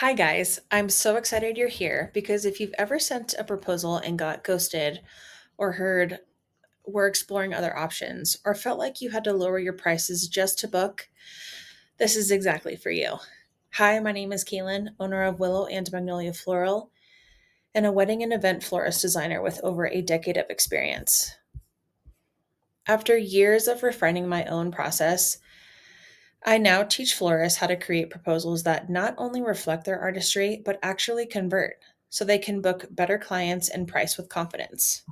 Hi, guys. I'm so excited you're here because if you've ever sent a proposal and got ghosted, or heard we're exploring other options, or felt like you had to lower your prices just to book, this is exactly for you. Hi, my name is Kaylyn, owner of Willow and Magnolia Floral, and a wedding and event florist designer with over a decade of experience. After years of refining my own process, I now teach florists how to create proposals that not only reflect their artistry, but actually convert so they can book better clients and price with confidence.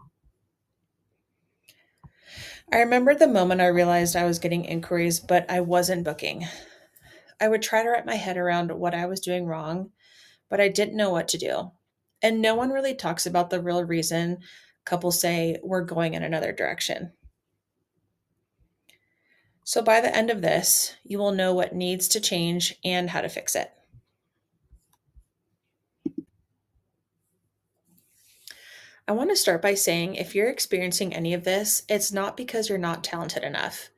I remember the moment I realized I was getting inquiries, but I wasn't booking. I would try to wrap my head around what I was doing wrong, but I didn't know what to do. And no one really talks about the real reason couples say we're going in another direction. So by the end of this, you will know what needs to change and how to fix it. I want to start by saying if you're experiencing any of this, it's not because you're not talented enough,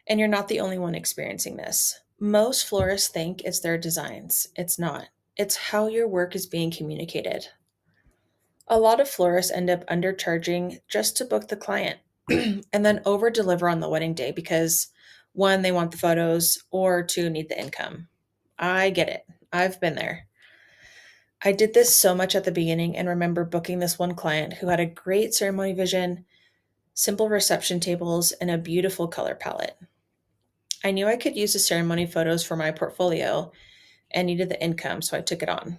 and you're not the only one experiencing this. Most florists think it's their designs. It's not. It's how your work is being communicated. A lot of florists end up undercharging just to book the client and then over deliver on the wedding day because one, they want the photos, or two, need the income. I get it. I've been there. I did this so much at the beginning and remember booking this one client who had a great ceremony vision, simple reception tables, and a beautiful color palette. I knew I could use the ceremony photos for my portfolio and needed the income, so I took it on.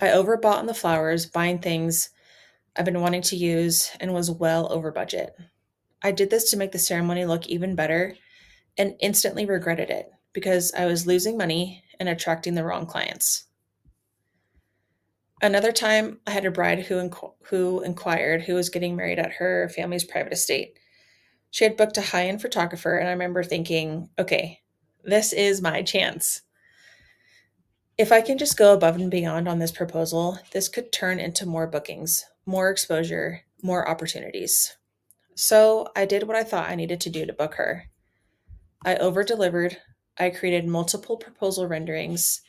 I overbought on the flowers, buying things I've been wanting to use, and was well over budget. I did this to make the ceremony look even better and instantly regretted it because I was losing money and attracting the wrong clients. Another time, I had a bride who inquired who was getting married at her family's private estate. She had booked a high end photographer, and I remember thinking, okay, this is my chance. If I can just go above and beyond on this proposal, this could turn into more bookings, more exposure, more opportunities. So I did what I thought I needed to do to book her. I over delivered. I created multiple proposal renderings.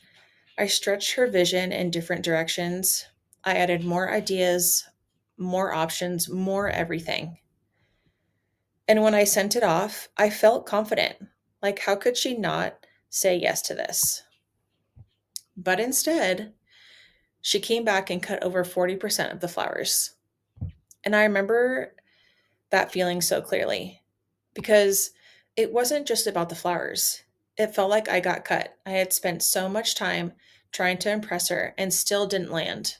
I stretched her vision in different directions. I added more ideas, more options, more everything. And when I sent it off, I felt confident. Like, how could she not say yes to this? But instead, she came back and cut over 40% of the flowers. And I remember that feeling so clearly because it wasn't just about the flowers. It felt like I got cut. I had spent so much time trying to impress her and still didn't land.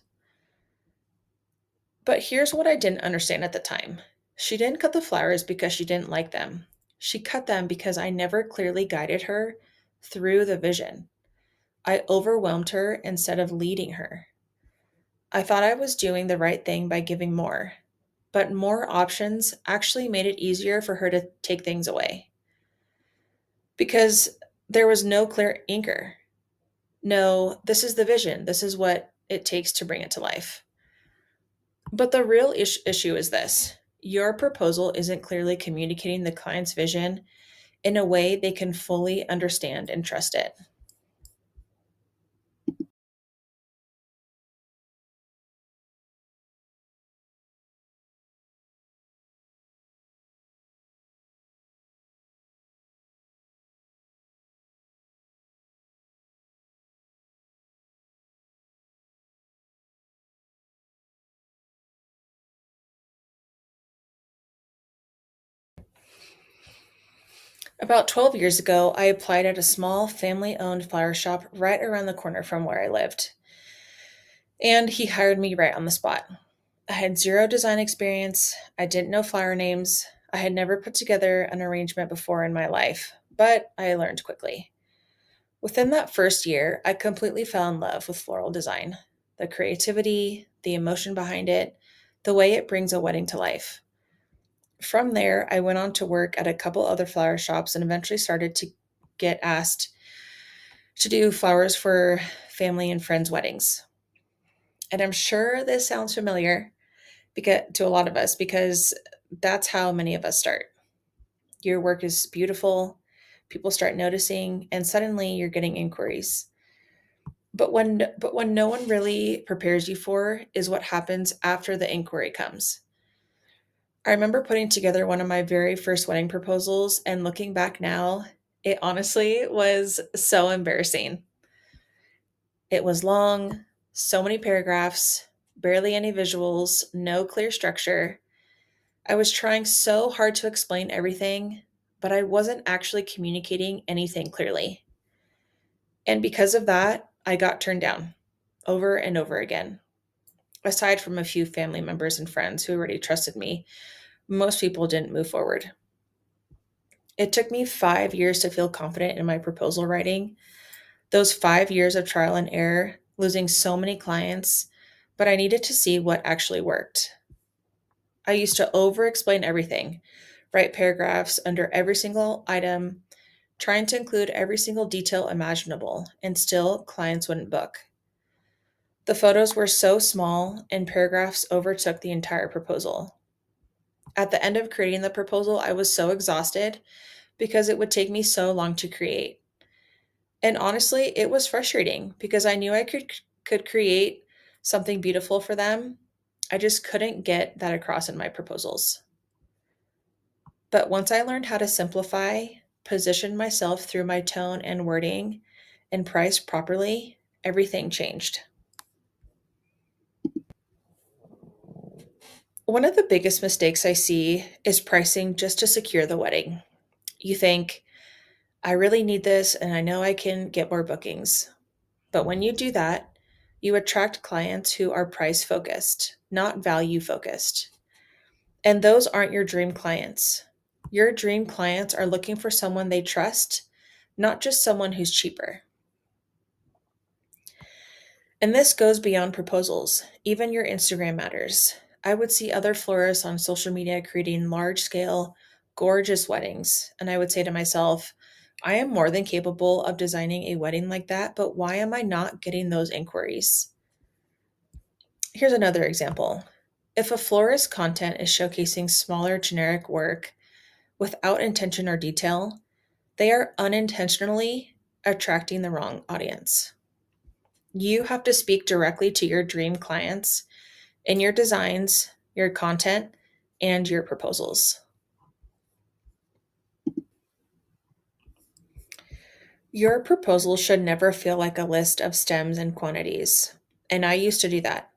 But here's what I didn't understand at the time: she didn't cut the flowers because she didn't like them. She cut them because I never clearly guided her through the vision. I overwhelmed her instead of leading her. I thought I was doing the right thing by giving more, but more options actually made it easier for her to take things away because there was no clear anchor. No, this is the vision. This is what it takes to bring it to life. But the real issue is this: your proposal isn't clearly communicating the client's vision in a way they can fully understand and trust it. About 12 years ago, I applied at a small family owned flower shop right around the corner from where I lived, and he hired me right on the spot. I had zero design experience, I didn't know flower names, I had never put together an arrangement before in my life, but I learned quickly. Within that first year, I completely fell in love with floral design: the creativity, the emotion behind it, the way it brings a wedding to life. From there, I went on to work at a couple other flower shops and eventually started to get asked to do flowers for family and friends' weddings. And I'm sure this sounds familiar because, to a lot of us, because that's how many of us start. Your work is beautiful, People start noticing, and suddenly you're getting inquiries. But when no one really prepares you for is what happens after the inquiry comes. I remember putting together one of my very first wedding proposals, and looking back now, it honestly was so embarrassing. It was long, so many paragraphs, barely any visuals, no clear structure. I was trying so hard to explain everything, but I wasn't actually communicating anything clearly. And because of that, I got turned down over and over again. Aside from a few family members and friends who already trusted me, most people didn't move forward. It took me 5 years to feel confident in my proposal writing. Those 5 years of trial and error, losing so many clients, but I needed to see what actually worked. I used to over explain everything, write paragraphs under every single item, trying to include every single detail imaginable, and still clients wouldn't book. The photos were so small, and paragraphs overtook the entire proposal. At the end of creating the proposal, I was so exhausted because it would take me so long to create. And honestly, it was frustrating because I knew I could create something beautiful for them. I just couldn't get that across in my proposals. But once I learned how to simplify, position myself through my tone and wording, and price properly, everything changed. One of the biggest mistakes I see is pricing just to secure the wedding. You think, I really need this and I know I can get more bookings. But when you do that, you attract clients who are price focused, not value focused. And those aren't your dream clients. Your dream clients are looking for someone they trust, not just someone who's cheaper. And this goes beyond proposals. Even your Instagram matters. I would see other florists on social media creating large scale, gorgeous weddings. And I would say to myself, I am more than capable of designing a wedding like that, but why am I not getting those inquiries? Here's another example. If a florist content is showcasing smaller generic work without intention or detail, they are unintentionally attracting the wrong audience. You have to speak directly to your dream clients in your designs, your content, and your proposals. Your proposal should never feel like a list of stems and quantities. And I used to do that,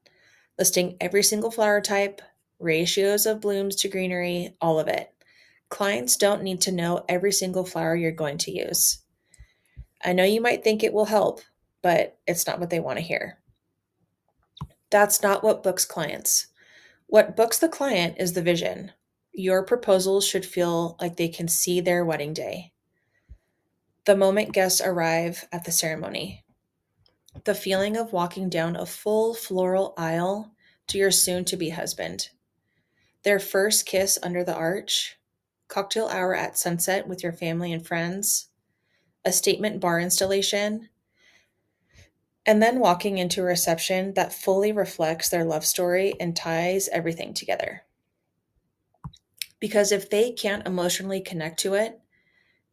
listing every single flower type, ratios of blooms to greenery, all of it. Clients don't need to know every single flower you're going to use. I know you might think it will help, but it's not what they want to hear. That's not what books clients. What books the client is the vision. Your proposals should feel like they can see their wedding day. The moment guests arrive at the ceremony, the feeling of walking down a full floral aisle to your soon to be husband, their first kiss under the arch, cocktail hour at sunset with your family and friends, a statement bar installation, and then walking into a reception that fully reflects their love story and ties everything together. Because if they can't emotionally connect to it,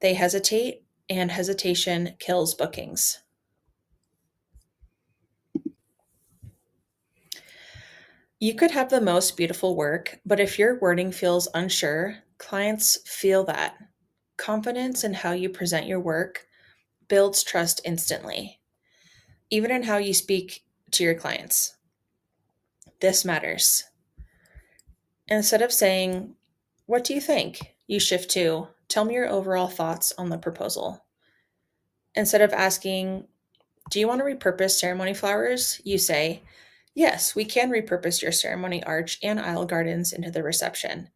they hesitate, and hesitation kills bookings. You could have the most beautiful work, but if your wording feels unsure, clients feel that. Confidence in how you present your work builds trust instantly, even in how you speak to your clients. This matters. Instead of saying, what do you think? You shift to, tell me your overall thoughts on the proposal. Instead of asking, do you want to repurpose ceremony flowers? You say, yes, we can repurpose your ceremony arch and aisle gardens into the reception.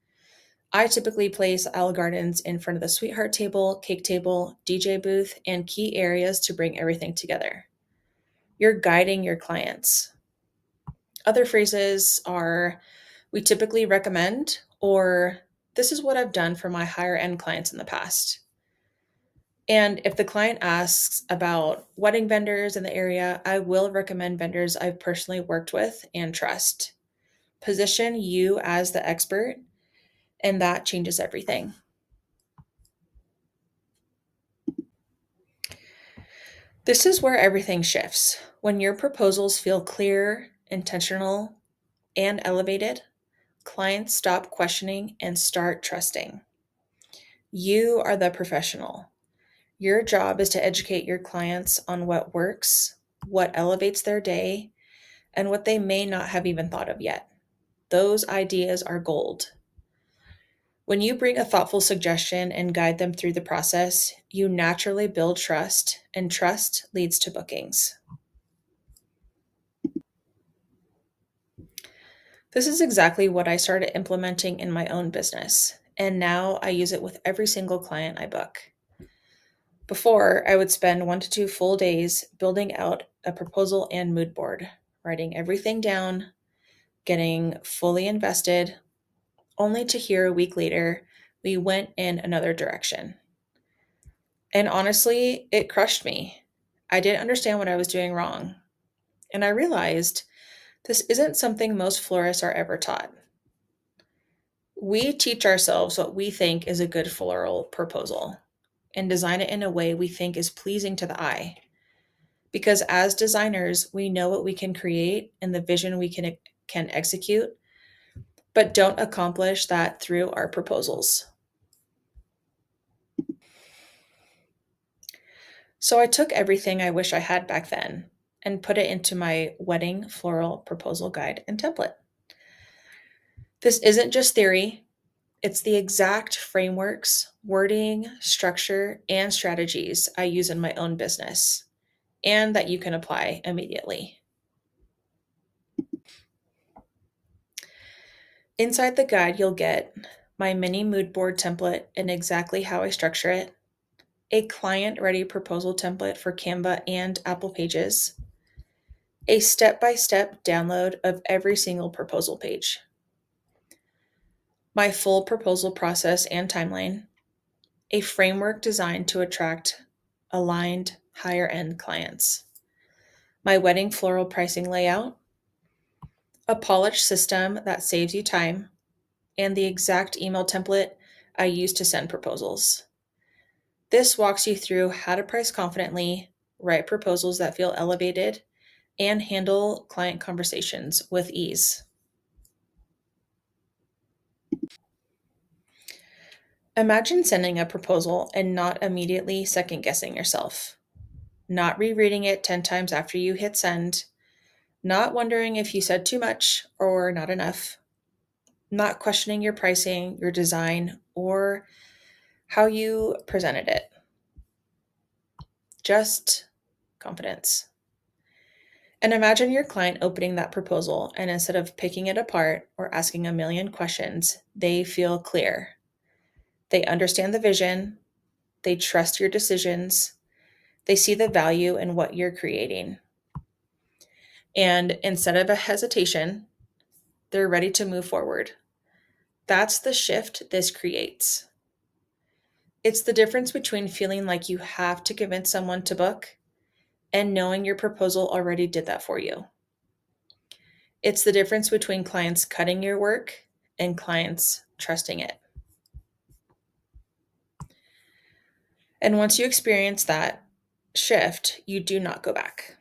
I typically place aisle gardens in front of the sweetheart table, cake table, DJ booth, and key areas to bring everything together. You're guiding your clients. Other phrases are, we typically recommend, or this is what I've done for my higher end clients in the past. And if the client asks about wedding vendors in the area, I will recommend vendors I've personally worked with and trust. Position you as the expert, and that changes everything. This is where everything shifts. When your proposals feel clear, intentional, and elevated, clients stop questioning and start trusting. You are the professional. Your job is to educate your clients on what works, what elevates their day, and what they may not have even thought of yet. Those ideas are gold. When you bring a thoughtful suggestion and guide them through the process, you naturally build trust, and trust leads to bookings. This is exactly what I started implementing in my own business, and now I use it with every single client I book. Before, I would spend 1 to 2 full days building out a proposal and mood board, writing everything down, getting fully invested, only to hear a week later we went in another direction. And honestly, it crushed me. I didn't understand what I was doing wrong. And I realized this isn't something most florists are ever taught. We teach ourselves what we think is a good floral proposal and design it in a way we think is pleasing to the eye. Because as designers, we know what we can create and the vision we can execute, but don't accomplish that through our proposals. So I took everything I wish I had back then and put it into my wedding floral proposal guide and template. This isn't just theory, it's the exact frameworks, wording, structure, and strategies I use in my own business and that you can apply immediately. Inside the guide, you'll get my mini mood board template and exactly how I structure it, a client ready proposal template for Canva and Apple Pages, a step by step download of every single proposal page, my full proposal process and timeline, a framework designed to attract aligned higher end clients, my wedding floral pricing layout, a polished system that saves you time, and the exact email template I use to send proposals. This walks you through how to price confidently, write proposals that feel elevated, and handle client conversations with ease. Imagine sending a proposal and not immediately second guessing yourself, not rereading it 10 times after you hit send, not wondering if you said too much or not enough, not questioning your pricing, your design, or how you presented it. Just confidence. And imagine your client opening that proposal, and instead of picking it apart or asking a million questions, they feel clear. They understand the vision, they trust your decisions, they see the value in what you're creating. And instead of a hesitation, they're ready to move forward. That's the shift this creates. It's the difference between feeling like you have to convince someone to book and knowing your proposal already did that for you. It's the difference between clients cutting your work and clients trusting it. And once you experience that shift, you do not go back.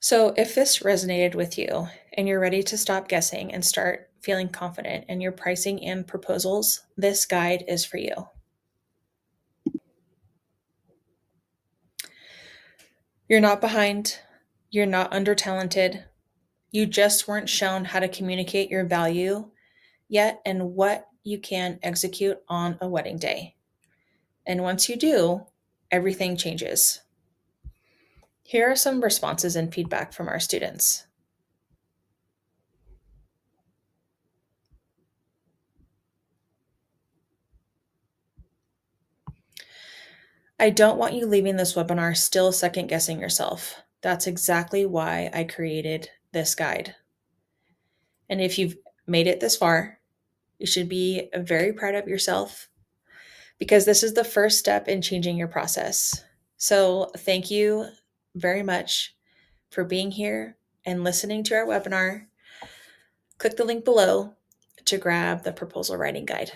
So, if this resonated with you and you're ready to stop guessing and start feeling confident in your pricing and proposals, this guide is for you. You're not behind, you're not under talented, you just weren't shown how to communicate your value yet and what you can execute on a wedding day. And once you do, everything changes. Here are some responses and feedback from our students. I don't want you leaving this webinar still second guessing yourself. That's exactly why I created this guide. And if you've made it this far, you should be very proud of yourself because this is the first step in changing your process. So thank you very much for being here and listening to our webinar. Click the link below to grab the proposal writing guide.